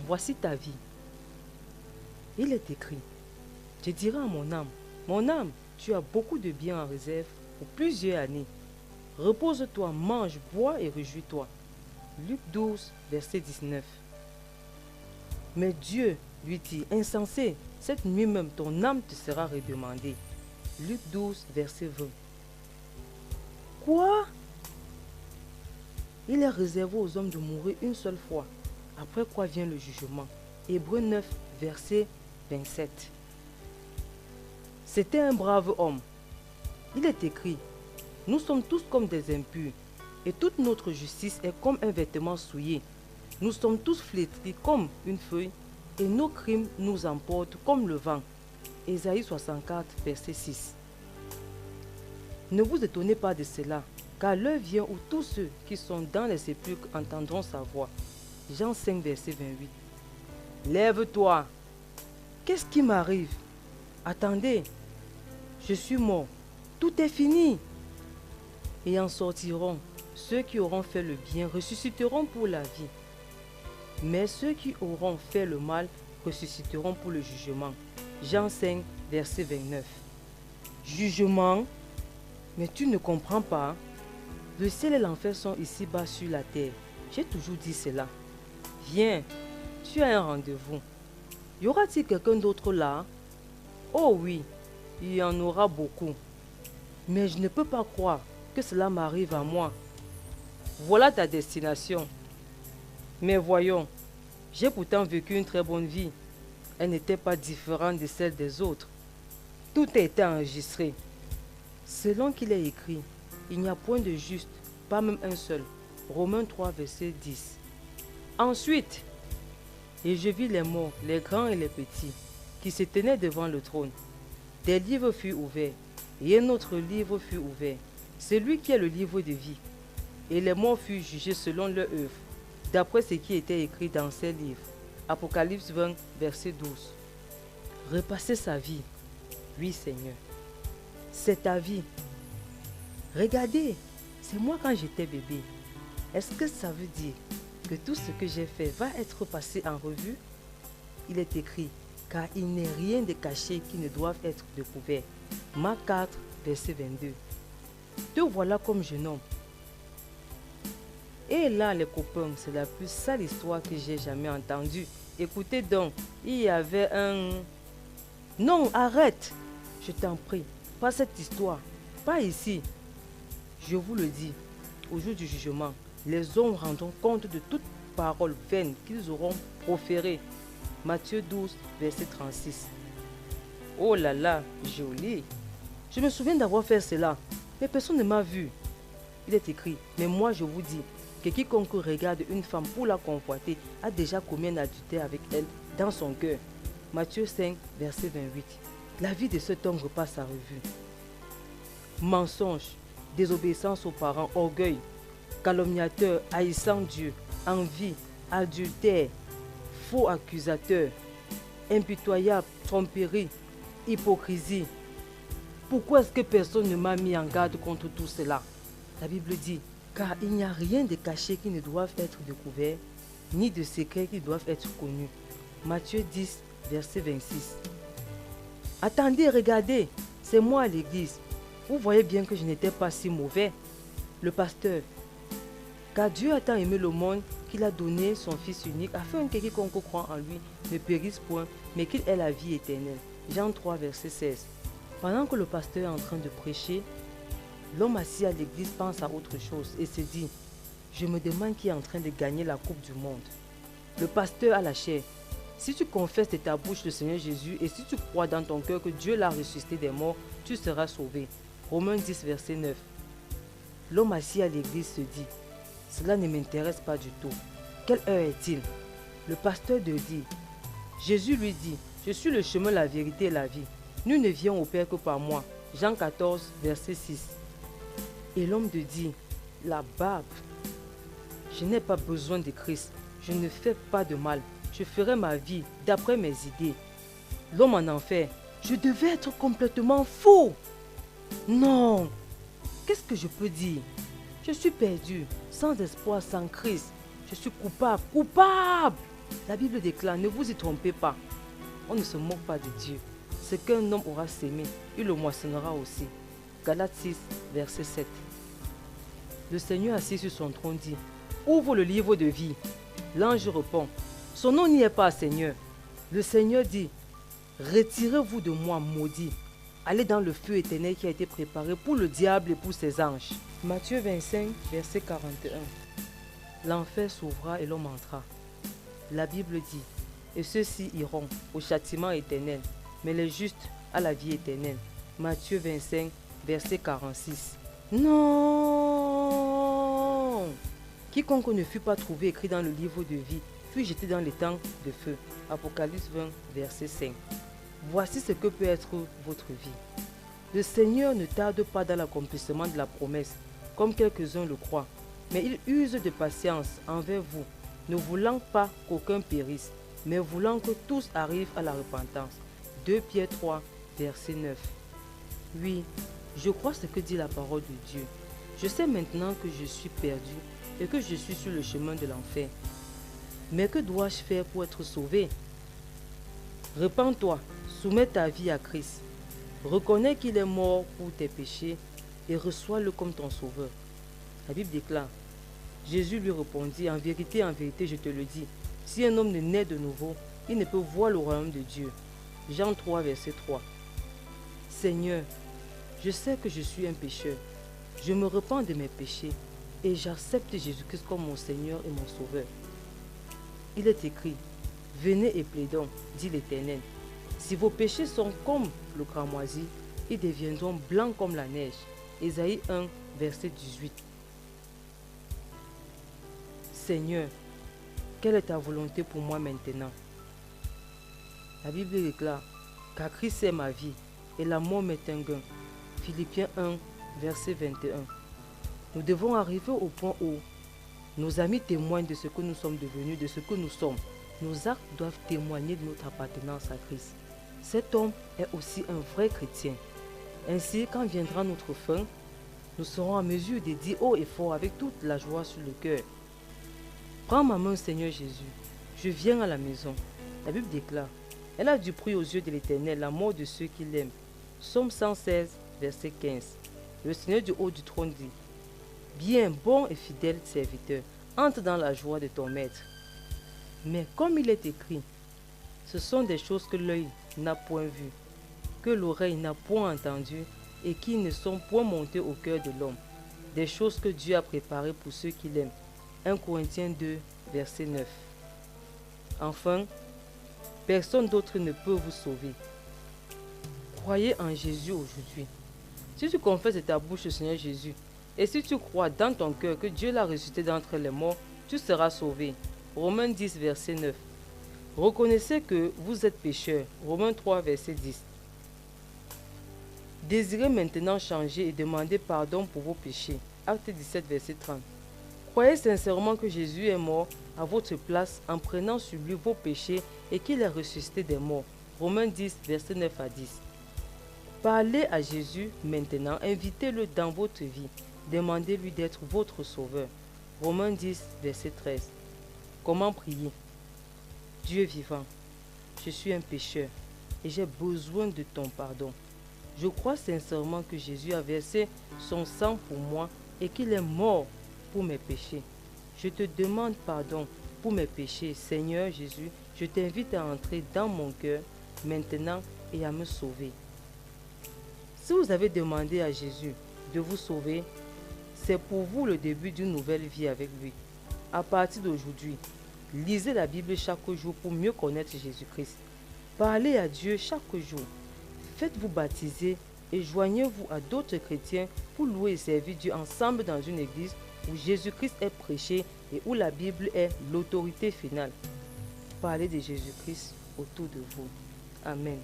voici ta vie. Il est écrit, je dirai à mon âme, tu as beaucoup de biens en réserve pour plusieurs années. Repose-toi, mange, bois et réjouis-toi. Luc 12, verset 19. Mais Dieu lui dit, insensé, cette nuit même ton âme te sera redemandée. Luc 12, verset 20. Quoi? Il est réservé aux hommes de mourir une seule fois, après quoi vient le jugement. Hébreux 9, verset 27. C'était un brave homme. Il est écrit, nous sommes tous comme des impurs, et toute notre justice est comme un vêtement souillé. Nous sommes tous flétris comme une feuille, et nos crimes nous emportent comme le vent. Ésaïe 64, verset 6. Ne vous étonnez pas de cela, car l'heure vient où tous ceux qui sont dans les sépulcres entendront sa voix. Jean 5, verset 28. Lève-toi. Qu'est-ce qui m'arrive? Attendez, je suis mort. Tout est fini. Et en sortiront ceux qui auront fait le bien, ressusciteront pour la vie. Mais ceux qui auront fait le mal ressusciteront pour le jugement. Jean 5, verset 29. Jugement? Mais tu ne comprends pas. Le ciel et l'enfer sont ici-bas sur la terre. J'ai toujours dit cela. Viens, tu as un rendez-vous. Y aura-t-il quelqu'un d'autre là? Oh oui, il y en aura beaucoup. Mais je ne peux pas croire que cela m'arrive à moi. Voilà ta destination. Mais voyons, j'ai pourtant vécu une très bonne vie. Elle n'était pas différente de celle des autres. Tout a été enregistré. Selon qu'il est écrit, il n'y a point de juste, pas même un seul. Romains 3, verset 10. Ensuite, et je vis les morts, les grands et les petits, qui se tenaient devant le trône. Des livres furent ouverts, et un autre livre fut ouvert, celui qui est le livre de vie. Et les morts furent jugés selon leur œuvre, d'après ce qui était écrit dans ces livres. Apocalypse 20, verset 12. Repasser sa vie. Oui, Seigneur. C'est ta vie. Regardez, c'est moi quand j'étais bébé. Est-ce que ça veut dire que tout ce que j'ai fait va être passé en revue? Il est écrit, car il n'est rien de caché qui ne doive être découvert. Marc 4, verset 22. Te voilà comme jeune homme. Et là, les copains, c'est la plus sale histoire que j'ai jamais entendue. Écoutez donc, il y avait un... Non, arrête! Je t'en prie, pas cette histoire, pas ici. Je vous le dis, au jour du jugement, les hommes rendront compte de toute parole vaine qu'ils auront proférée. Matthieu 12, verset 36. Oh là là, joli. Je me souviens d'avoir fait cela, mais personne ne m'a vu. Il est écrit, mais moi je vous dis, que quiconque regarde une femme pour la convoiter a déjà commis un adultère avec elle dans son cœur. Matthieu 5, verset 28. La vie de cet homme repasse à revue. Mensonge, désobéissance aux parents, orgueil, calomniateur, haïssant Dieu, envie, adultère, faux accusateur, impitoyable, tromperie, hypocrisie. Pourquoi est-ce que personne ne m'a mis en garde contre tout cela? La Bible dit, car il n'y a rien de caché qui ne doive être découvert, ni de secret qui doivent être connus. Matthieu 10, verset 26. Attendez, regardez, c'est moi à l'église. Vous voyez bien que je n'étais pas si mauvais. Le pasteur, car Dieu a tant aimé le monde qu'il a donné son Fils unique afin que quiconque croit en lui ne périsse point, mais qu'il ait la vie éternelle. Jean 3, verset 16. Pendant que le pasteur est en train de prêcher, l'homme assis à l'église pense à autre chose et se dit, je me demande qui est en train de gagner la coupe du monde. Le pasteur a la chair. Si tu confesses de ta bouche le Seigneur Jésus et si tu crois dans ton cœur que Dieu l'a ressuscité des morts, tu seras sauvé. Romains 10, verset 9. L'homme assis à l'église se dit, cela ne m'intéresse pas du tout. Quelle heure est-il? Le pasteur de dit, Jésus lui dit, je suis le chemin, la vérité et la vie. Nul ne vient au Père que par moi. Jean 14, verset 6. Et l'homme de dit, la barbe, je n'ai pas besoin de Christ, je ne fais pas de mal, je ferai ma vie d'après mes idées. L'homme en enfer, je devais être complètement fou. Non, qu'est-ce que je peux dire? Je suis perdu, sans espoir, sans Christ. Je suis coupable, coupable. La Bible déclare, ne vous y trompez pas. On ne se moque pas de Dieu. Ce qu'un homme aura sémé, il le moissonnera aussi. Galates 6, verset 7. Le Seigneur assis sur son trône dit, ouvre le livre de vie. L'ange répond, son nom n'y est pas, Seigneur. Le Seigneur dit, retirez-vous de moi, maudit. Allez dans le feu éternel qui a été préparé pour le diable et pour ses anges. Matthieu 25, verset 41. L'enfer s'ouvra et l'homme entra. La Bible dit, et ceux-ci iront au châtiment éternel, mais les justes à la vie éternelle. Matthieu 25, verset 46. Non! Quiconque ne fut pas trouvé écrit dans le livre de vie fut jeté dans les temps de feu. Apocalypse 20, verset 5. Voici ce que peut être votre vie. Le Seigneur ne tarde pas dans l'accomplissement de la promesse, comme quelques-uns le croient, mais il use de patience envers vous, ne voulant pas qu'aucun périsse, mais voulant que tous arrivent à la repentance. 2 Pierre 3, verset 9. Oui, je crois ce que dit la parole de Dieu. Je sais maintenant que je suis perdu et que je suis sur le chemin de l'enfer. Mais que dois-je faire pour être sauvé? Repends-toi, soumets ta vie à Christ. Reconnais qu'il est mort pour tes péchés et reçois-le comme ton sauveur. La Bible déclare, Jésus lui répondit, en vérité, je te le dis, si un homme ne naît de nouveau, il ne peut voir le royaume de Dieu. Jean 3, verset 3. Seigneur, je sais que je suis un pécheur. Je me repens de mes péchés et j'accepte Jésus-Christ comme mon Seigneur et mon Sauveur. Il est écrit, venez et plaidons, dit l'Éternel. Si vos péchés sont comme le cramoisi, ils deviendront blancs comme la neige. Ésaïe 1, verset 18. Seigneur, quelle est ta volonté pour moi maintenant? La Bible déclare, car Christ est ma vie et la mort m'est un gain. Philippiens 1, verset 21. Nous devons arriver au point où nos amis témoignent de ce que nous sommes devenus, de ce que nous sommes. Nos actes doivent témoigner de notre appartenance à Christ. Cet homme est aussi un vrai chrétien. Ainsi, quand viendra notre fin, nous serons en mesure de dire haut et fort avec toute la joie sur le cœur. Prends ma main, Seigneur Jésus. Je viens à la maison. La Bible déclare, elle a du prix aux yeux de l'Éternel, la mort de ceux qui l'aiment. Psaume 116, verset 15. Le Seigneur du haut du trône dit, bien, bon et fidèle serviteur, entre dans la joie de ton maître. Mais comme il est écrit, ce sont des choses que l'œil n'a point vues, que l'oreille n'a point entendues et qui ne sont point montées au cœur de l'homme. Des choses que Dieu a préparées pour ceux qui l'aiment. 1 Corinthiens 2, verset 9. Enfin, personne d'autre ne peut vous sauver. Croyez en Jésus aujourd'hui. Si tu confesses de ta bouche le Seigneur Jésus, et si tu crois dans ton cœur que Dieu l'a ressuscité d'entre les morts, tu seras sauvé. Romains 10, verset 9. Reconnaissez que vous êtes pécheurs. Romains 3, verset 10. Désirez maintenant changer et demander pardon pour vos péchés. Acte 17, verset 30. Croyez sincèrement que Jésus est mort à votre place en prenant sur lui vos péchés et qu'il est ressuscité des morts. Romains 10, verset 9 à 10. Parlez à Jésus maintenant, invitez-le dans votre vie. Demandez-lui d'être votre sauveur. Romains 10, verset 13. Comment prier? Dieu vivant, je suis un pécheur et j'ai besoin de ton pardon. Je crois sincèrement que Jésus a versé son sang pour moi et qu'il est mort pour mes péchés. Je te demande pardon pour mes péchés. Seigneur Jésus, je t'invite à entrer dans mon cœur maintenant et à me sauver. Si vous avez demandé à Jésus de vous sauver, c'est pour vous le début d'une nouvelle vie avec lui. À partir d'aujourd'hui, lisez la Bible chaque jour pour mieux connaître Jésus-Christ. Parlez à Dieu chaque jour. Faites-vous baptiser et joignez-vous à d'autres chrétiens pour louer et servir Dieu ensemble dans une église où Jésus-Christ est prêché et où la Bible est l'autorité finale. Parlez de Jésus-Christ autour de vous. Amen.